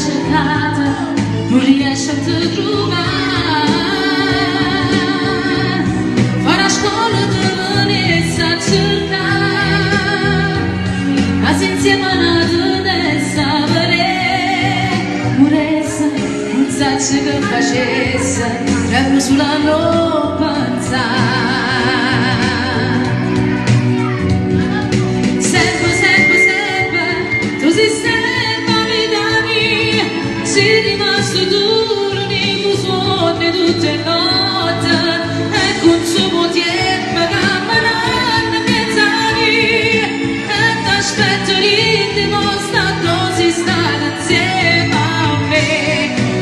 cercata non riesce a te trovare. Fare a scuola te venisse a cercare, ma se insieme a noi ne sapere, moresse, non sa che facesse, sempre sulla non pensare. Sei rimasto duro nei tuoi sogni tutte le notti e consumo tempo che mangiano mezz'anni e ti aspetto lì dimostrando si stare insieme a me.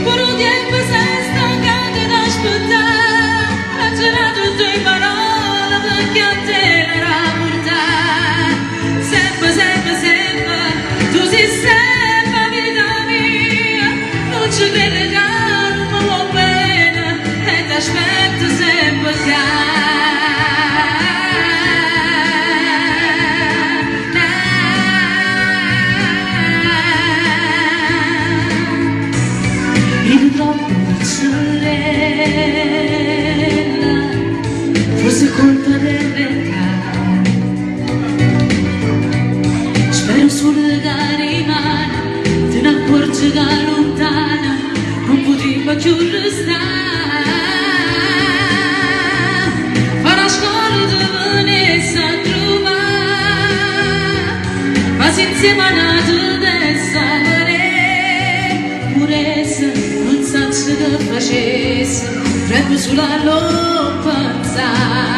Per un tempo sei stancato di aspettare, ha girato le tue parole perché a te era portare. Sempre, sempre, sempre, tu sei sempre. Ci vede calma, va bene, e ti aspetto sempre in troppo sorella, forse colpa del peccato. Spero solo che rimane, te ne accorgi che lontana non poteva più restare. Fare a scuola te venisse a trovare, ma se insieme a noi ne sapere, moresse, non sa che facesse, sempre sulla non pensare.